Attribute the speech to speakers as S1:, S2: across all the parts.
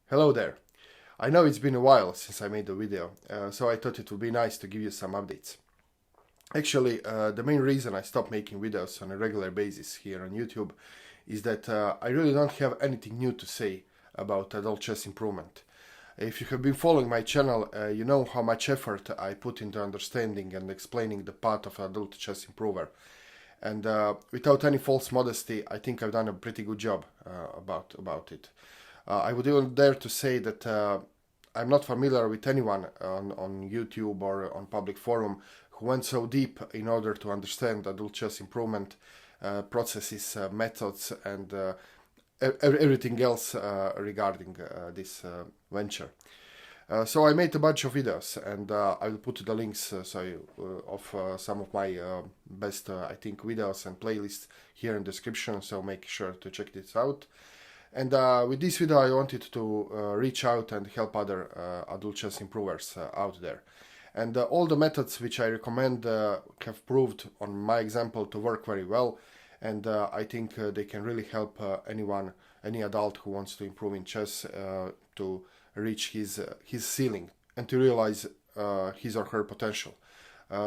S1: Hello there. I know it's been a while since I made a video, so I thought it would be nice to give you some updates. Actually, the main reason I stopped making videos on a regular basis here on YouTube is that I really don't have anything new to say about adult chess improvement. If you have been following my channel, you know how much effort I put into understanding and explaining the path of adult chess improver. And without any false modesty, I think I've done a pretty good job about it. I would even dare to say that I'm not familiar with anyone on YouTube or on public forum who went so deep in order to understand adult chess improvement processes, methods, and everything else regarding this venture. So I made a bunch of videos, and I will put the links of some of my best, I think, videos and playlists here in the description. So make sure to check this out. And with this video, I wanted to reach out and help other adult chess improvers out there. And all the methods which I recommend have proved, on my example, to work very well. And I think they can really help any adult who wants to improve in chess to reach his ceiling and to realize his or her potential.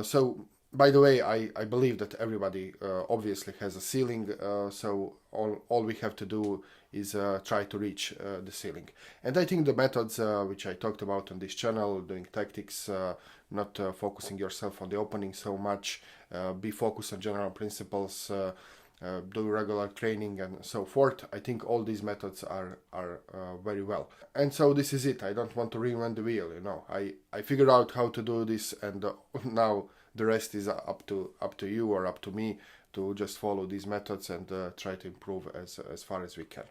S1: So, by the way, I believe that everybody obviously has a ceiling, so all we have to do is try to reach the ceiling. And I think the methods which I talked about on this channel, doing tactics, not focusing yourself on the opening so much, be focused on general principles, do regular training and so forth. I think all these methods are very well. And so this is it. I don't want to reinvent the wheel, you know. I figured out how to do this, and now the rest is up to you or up to me to just follow these methods and try to improve as far as we can.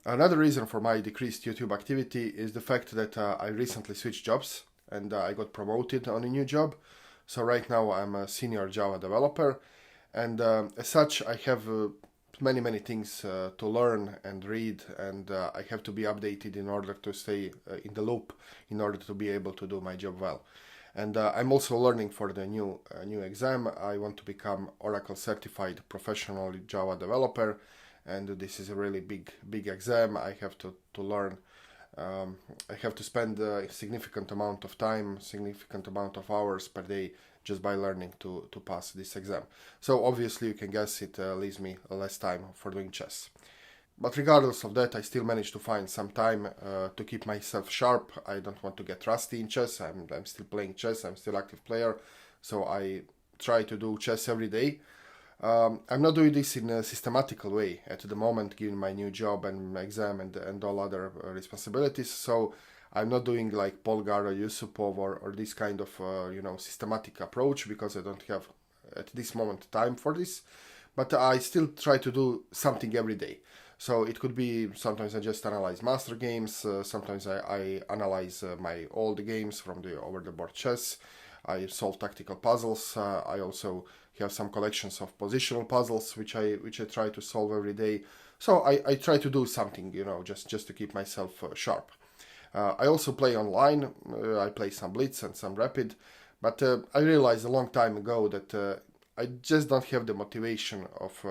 S1: Another reason for my decreased YouTube activity is the fact that I recently switched jobs and I got promoted on a new job. So right now I'm a senior Java developer, and as such I have many things to learn and read, and I have to be updated in order to stay in the loop, in order to be able to do my job well. And I'm also learning for the new exam. I want to become Oracle certified professional Java developer, and this is a really big exam. I have to learn. I have to spend a significant amount of time, significant amount of hours per day just by learning to pass this exam. So obviously you can guess it leaves me less time for doing chess. But regardless of that, I still manage to find some time to keep myself sharp. I don't want to get rusty in chess. I'm still playing chess. I'm still active player. So I try to do chess every day. I'm not doing this in a systematical way at the moment, given my new job and exam and all other responsibilities. So I'm not doing like Polgar or Yusupov or this kind of systematic approach, because I don't have at this moment time for this. But I still try to do something every day. So it could be sometimes I just analyze master games, sometimes I analyze my old games from the over-the-board chess. I solve tactical puzzles. I also have some collections of positional puzzles which I try to solve every day. So I try to do something, just to keep myself sharp. I also play online. I play some Blitz and some Rapid, but I realized a long time ago that I just don't have the motivation of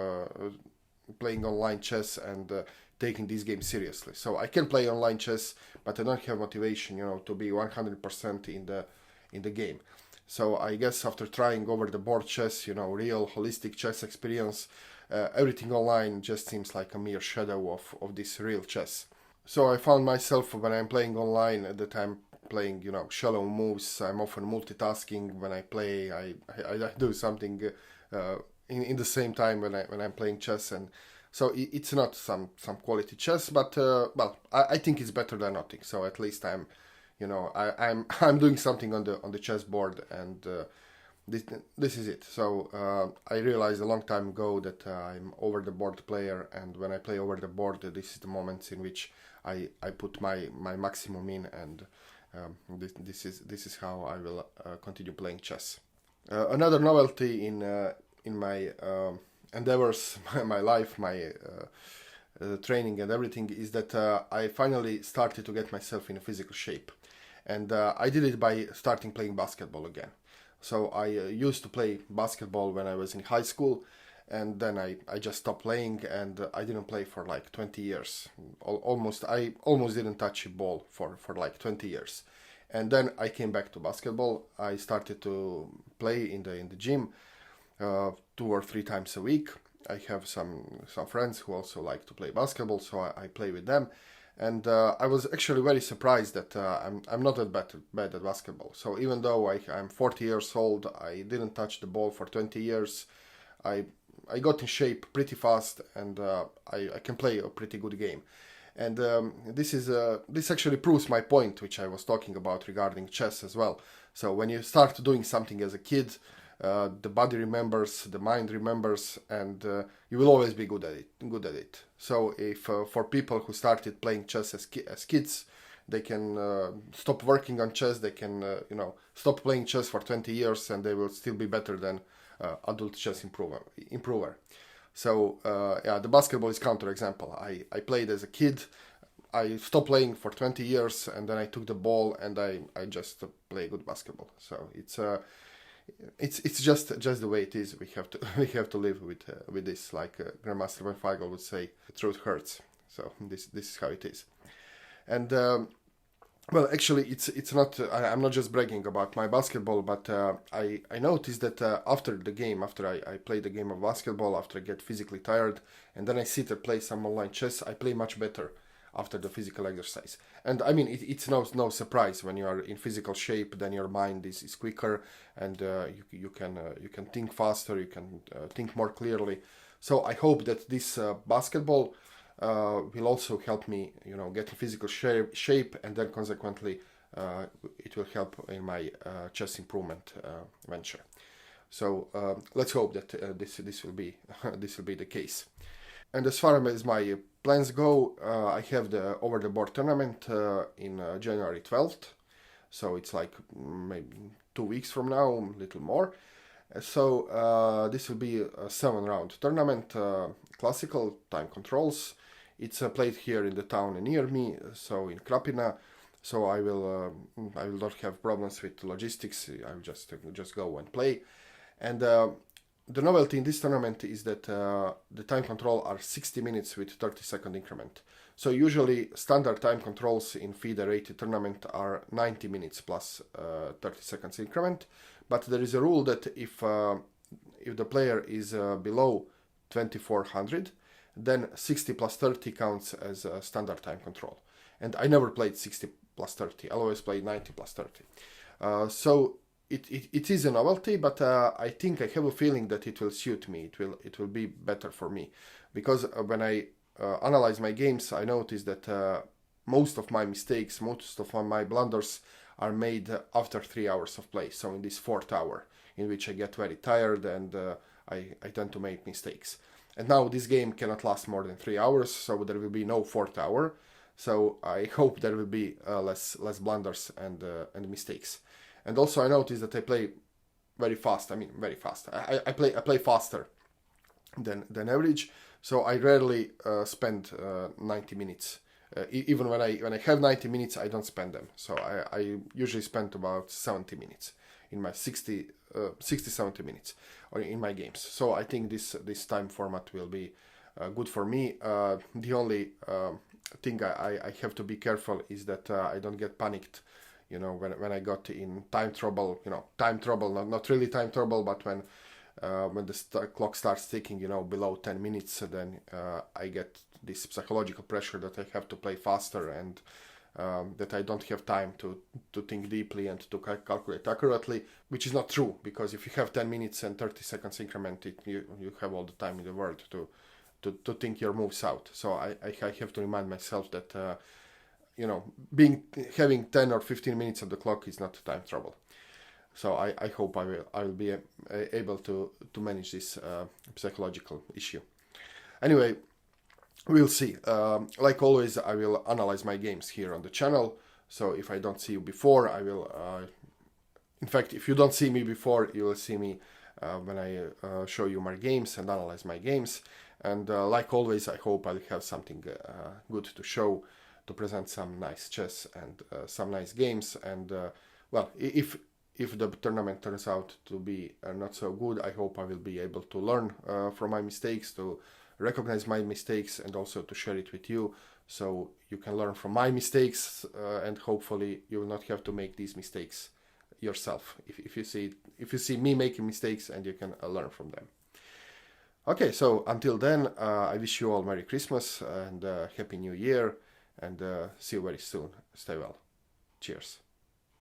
S1: playing online chess and taking this game seriously. So I can play online chess, but I don't have motivation, to be 100% in the game. So I guess after trying over the board chess, real holistic chess experience, everything online just seems like a mere shadow of this real chess. So I found myself, when I'm playing online, that I'm playing, shallow moves. I'm often multitasking when I play. I do something in the same time when I'm playing chess, and so it's not some quality chess, but I think it's better than nothing. So at least I'm doing something on the chessboard, and this is it. So I realized a long time ago that I'm over the board player, and when I play over the board, this is the moments in which I put my maximum in, and this is how I will continue playing chess. Another novelty in my endeavors, my life, my training and everything is that I finally started to get myself in a physical shape, and I did it by starting playing basketball again. So I used to play basketball when I was in high school, and then I just stopped playing, and I didn't play for like 20 years. I almost didn't touch a ball for like 20 years. And then I came back to basketball. I started to play in the gym 2 or 3 times a week. I have some friends who also like to play basketball, so I play with them. And I was actually very surprised that I'm not that bad at basketball. So even though I'm 40 years old, I didn't touch the ball for 20 years. I got in shape pretty fast, and I can play a pretty good game. And this actually proves my point, which I was talking about regarding chess as well. So when you start doing something as a kid, the body remembers, the mind remembers, and you will always be good at it. So if for people who started playing chess as kids, they can stop working on chess. They can stop playing chess for 20 years, and they will still be better than adult chess improver. So yeah, the basketball is counterexample. I played as a kid. I stopped playing for 20 years, and then I took the ball, and I just play good basketball. So it's just the way it is. We have to live with this, like Grandmaster Van Feigl would say, the truth hurts. So this is how it is. And well, actually, it's not. I'm not just bragging about my basketball, but I noticed that after I play the game of basketball, after I get physically tired, and then I sit and play some online chess, I play much better after the physical exercise. And I mean, it's no surprise when you are in physical shape, then your mind is quicker, and you can think faster, you can think more clearly. So I hope that this basketball will also help me, get in physical shape, and then consequently it will help in my chess improvement venture. So let's hope that this will be this will be the case. And as far as my plans go, I have the over the board tournament in January 12th. So it's like maybe 2 weeks from now, a little more. So this will be a 7-round tournament, classical time controls. It's played here in the town near me, so in Krapina. So I will not have problems with logistics. I will just go and play. And the novelty in this tournament is that the time control are 60 minutes with 30-second increment. So usually standard time controls in FIDE rated tournament are 90 minutes plus 30 seconds increment. But there is a rule that if the player is below 2400, then 60 plus 30 counts as a standard time control. And I never played 60 plus 30. I always played 90 plus 30. So it is a novelty, but I think I have a feeling that it will suit me. It will be better for me, because when I analyze my games, I notice that most of my mistakes, most of my blunders are made after 3 hours of play. So in this 4th hour, in which I get very tired and I tend to make mistakes. And now this game cannot last more than 3 hours, so there will be no 4th hour. So I hope there will be less blunders and mistakes. And also I noticed that I play very fast. I mean, very fast. I play faster than average. So I rarely spend 90 minutes. Even when I have 90 minutes, I don't spend them. So I usually spend about 70 minutes in my 60-70 minutes or in my games. So I think this time format will be good for me. The only thing I have to be careful is that I don't get panicked, when I got in time trouble. Time trouble, not really time trouble, but when the clock starts ticking, below 10 minutes, then I get this psychological pressure that I have to play faster, and that I don't have time to think deeply and to calculate accurately, which is not true, because if you have 10 minutes and 30 seconds increment, you have all the time in the world to think your moves out. So I have to remind myself that having 10 or 15 minutes on the clock is not time trouble. So I hope I will be able to manage this psychological issue. Anyway, we'll see. Like always, I will analyze my games here on the channel. So if I don't see you before, I will. In fact, if you don't see me before, you will see me when I show you my games and analyze my games. And like always, I hope I'll have something good to show, to present some nice chess and some nice games. And well, if if the tournament turns out to be not so good, I hope I will be able to learn from my mistakes, to recognize my mistakes, and also to share it with you, so you can learn from my mistakes, and hopefully you will not have to make these mistakes yourself if you see me making mistakes, and you can learn from them. Okay, so until then, I wish you all Merry Christmas and Happy New Year, and see you very soon. Stay well. Cheers.